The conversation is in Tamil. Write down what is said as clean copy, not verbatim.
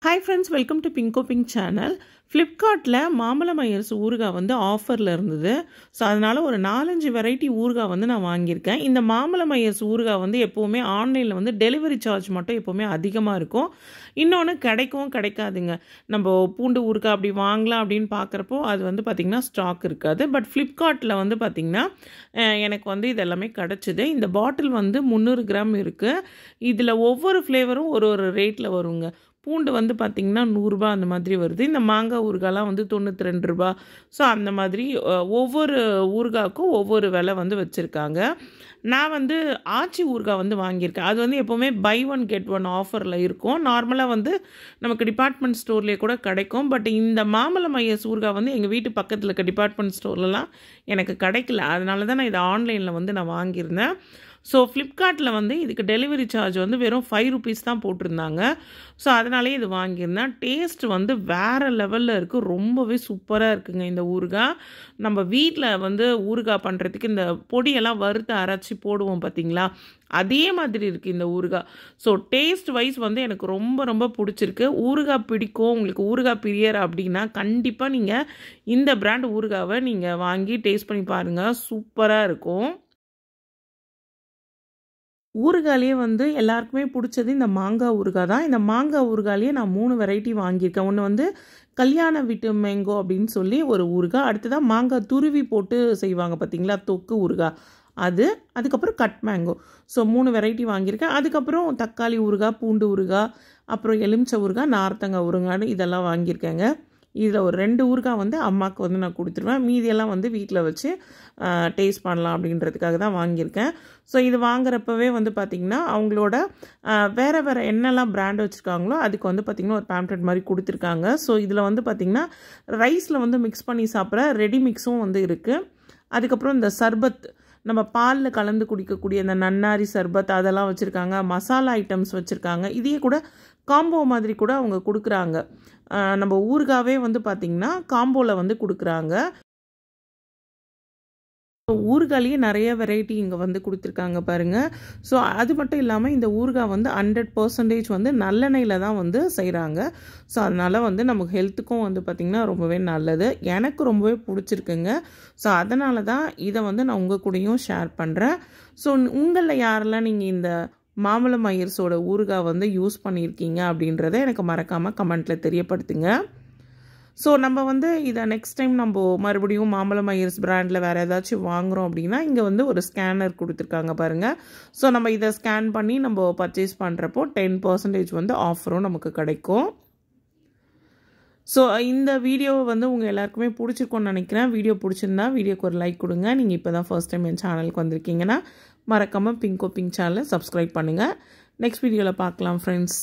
Hi friends, welcome to Pinko Pink channel. Flipkartல மாமலமயர்ஸ் ஊறுகாய் வந்து ஆஃபர்ல இருந்தது. ஸோ அதனால ஒரு 4-5 வெரைட்டி ஊறுகாய் வந்து நான் வாங்கியிருக்கேன். இந்த மாமலமயர்ஸ் ஊறுகாய் வந்து எப்போவுமே ஆன்லைனில் வந்து டெலிவரி சார்ஜ் மட்டும் எப்போவுமே அதிகமாக இருக்கும். இன்னொன்று கிடைக்கவும் கிடைக்காதுங்க. நம்ம பூண்டு ஊறுகாய் அப்படி வாங்கலாம் அப்படின்னு பார்க்குறப்போ அது வந்து பார்த்திங்கன்னா ஸ்டாக் இருக்காது. பட் ஃப்ளிப்கார்ட்டில் வந்து பார்த்திங்கன்னா எனக்கு வந்து இது எல்லாமே கிடச்சிது. இந்த பாட்டில் வந்து 300 கிராம் இருக்குது. இதில் ஒவ்வொரு ஃப்ளேவரும் ஒரு ஒரு ரேட்டில் வருங்க. பூண்டு வந்து பார்த்திங்கன்னா 100 ரூபா அந்த மாதிரி வருது. இந்த மாங்காய் ஊறுகாய்லாம் வந்து 92 ரூபா. ஸோ அந்த மாதிரி ஒவ்வொரு ஊறுகாய்க்கும் ஒவ்வொரு விலை வந்து வச்சுருக்காங்க. நான் வந்து ஆச்சி ஊறுகாய் வந்து வாங்கியிருக்கேன். அது வந்து எப்போவுமே பை ஒன் கெட் ஒன் ஆஃபரில் இருக்கும். நார்மலாக வந்து நமக்கு டிபார்ட்மெண்ட் ஸ்டோர்லேயே கூட கிடைக்கும். பட் இந்த மாமலமயர்ஸ் ஊறுகாய் வந்து எங்கள் வீட்டு பக்கத்தில் இருக்க டிபார்ட்மெண்ட் ஸ்டோர்லலாம் எனக்கு கிடைக்கல. அதனால தான் நான் இதை ஆன்லைனில் வந்து நான் வாங்கியிருந்தேன். ஸோ ஃப்ளிப்கார்ட்டில் வந்து இதுக்கு டெலிவரி சார்ஜ் வந்து வெறும் 5 ருபீஸ் தான் போட்டிருந்தாங்க. ஸோ அதனாலே இது வாங்கியிருந்தேன். டேஸ்ட் வந்து வேறு லெவலில் இருக்குது. ரொம்பவே சூப்பராக இருக்குங்க இந்த ஊறுகாய். நம்ம வீட்டில் வந்து ஊறுகாய் பண்ணுறதுக்கு இந்த பொடியெல்லாம் வறுத்து அரைச்சி போடுவோம் பார்த்திங்களா, அதே மாதிரி இருக்குது இந்த ஊறுகாய். ஸோ டேஸ்ட் வைஸ் வந்து எனக்கு ரொம்ப ரொம்ப பிடிச்சிருக்கு. ஊறுகாய் பிடிக்கும், உங்களுக்கு ஊறுகாய் பிரியர் அப்படின்னா கண்டிப்பாக நீங்கள் இந்த பிராண்ட் ஊறுகாவை நீங்கள் வாங்கி டேஸ்ட் பண்ணி பாருங்கள். சூப்பராக இருக்கும். ஊறுகாயிலே வந்து எல்லாருக்குமே பிடிச்சது இந்த மாங்காய் ஊறுகாய் தான். இந்த மாங்காய் ஊறுகாயிலே நான் 3 வெரைட்டி வாங்கியிருக்கேன். ஒன்று வந்து கல்யாண வீட்டு மேங்கோ அப்படின்னு சொல்லி ஒரு ஊறுகாய். அடுத்ததான் மாங்காய் துருவி போட்டு செய்வாங்க பார்த்திங்களா, தொக்கு ஊறுகாய் அது. அதுக்கப்புறம் கட் மேங்கோ. ஸோ 3 வெரைட்டி வாங்கியிருக்கேன். அதுக்கப்புறம் தக்காளி ஊறுகாய், பூண்டு ஊறுகாய், அப்புறம் எலுமிச்சை ஊறுகாய், நார்த்தங்காய் ஊறுகாய்னு இதெல்லாம் வாங்கியிருக்கேங்க. இதில் ஒரு 2 ஊறுகாய் வந்து அம்மாவுக்கு வந்து நான் கொடுத்துருவேன். மீதியெல்லாம் வந்து வீட்டில் வச்சு டேஸ்ட் பண்ணலாம் அப்படின்றதுக்காக தான் வாங்கியிருக்கேன். ஸோ இது வாங்குறப்பவே வந்து பார்த்திங்கன்னா அவங்களோட வேறு வேறு என்னெல்லாம் பிராண்ட் வச்சுருக்காங்களோ அதுக்கு வந்து பார்த்திங்கன்னா ஒரு பேம்ப்ளெட் மாதிரி கொடுத்துருக்காங்க. ஸோ இதில் வந்து பார்த்திங்கன்னா ரைஸில் வந்து மிக்ஸ் பண்ணி சாப்பிட்ற ரெடி மிக்ஸும் வந்து இருக்குது. அதுக்கப்புறம் இந்த சர்பத், நம்ம பாலில் கலந்து குடிக்கக்கூடிய இந்த நன்னாரி சர்பத் அதெல்லாம் வச்சுருக்காங்க. மசாலா ஐட்டம்ஸ் வச்சுருக்காங்க. இதையே கூட காம்போ மாதிரி கூட அவங்க கொடுக்குறாங்க. நம்ம ஊறுகாவே வந்து பார்த்திங்கன்னா காம்போவில் வந்து கொடுக்குறாங்க. ஊறுகாயிலேயே நிறைய வெரைட்டி இங்கே வந்து கொடுத்துருக்காங்க பாருங்கள். ஸோ அது மட்டும் இல்லாமல் இந்த ஊறுகாய் வந்து 100% வந்து நல்லெண்ணெயில் தான் வந்து செய்கிறாங்க. ஸோ அதனால் வந்து நமக்கு ஹெல்த்துக்கும் வந்து பார்த்திங்கன்னா ரொம்பவே நல்லது. எனக்கு ரொம்பவே பிடிச்சிருக்குங்க. ஸோ அதனால தான் இதை வந்து நான் உங்கள் கூடயும் ஷேர் பண்ணுறேன். ஸோ உங்களில் யாரெல்லாம் நீங்கள் இந்த மாமலமயர்ஸோட ஊறுகாய் வந்து யூஸ் பண்ணியிருக்கீங்க அப்படின்றத எனக்கு மறக்காமல் கமெண்ட்டில் தெரியப்படுத்துங்க. ஸோ நம்ம வந்து இதை நெக்ஸ்ட் டைம் நம்ம மறுபடியும் மாமலமயர்ஸ் பிராண்டில் வேறு ஏதாச்சும் வாங்குகிறோம் அப்படின்னா இங்கே வந்து ஒரு ஸ்கேனர் கொடுத்துருக்காங்க பாருங்கள். ஸோ நம்ம இதை ஸ்கேன் பண்ணி நம்ம பர்ச்சேஸ் பண்ணுறப்போ 10% வந்து ஆஃபரும் நமக்கு கிடைக்கும். ஸோ இந்த வீடியோவை வந்து உங்கள் எல்லாருக்குமே பிடிச்சிருக்கோன்னு நினைக்கிறேன். வீடியோ பிடிச்சிருந்தா வீடியோக்கு ஒரு லைக் கொடுங்க. நீங்கள் இப்போ தான் ஃபர்ஸ்ட் டைம் என் சேனலுக்கு வந்திருக்கீங்கன்னா மறக்காமல் பிங்கோ பிங்க் சேனலை சப்ஸ்கிரைப் பண்ணுங்கள். நெக்ஸ்ட் வீடியோவில் பார்க்கலாம் ஃப்ரெண்ட்ஸ்.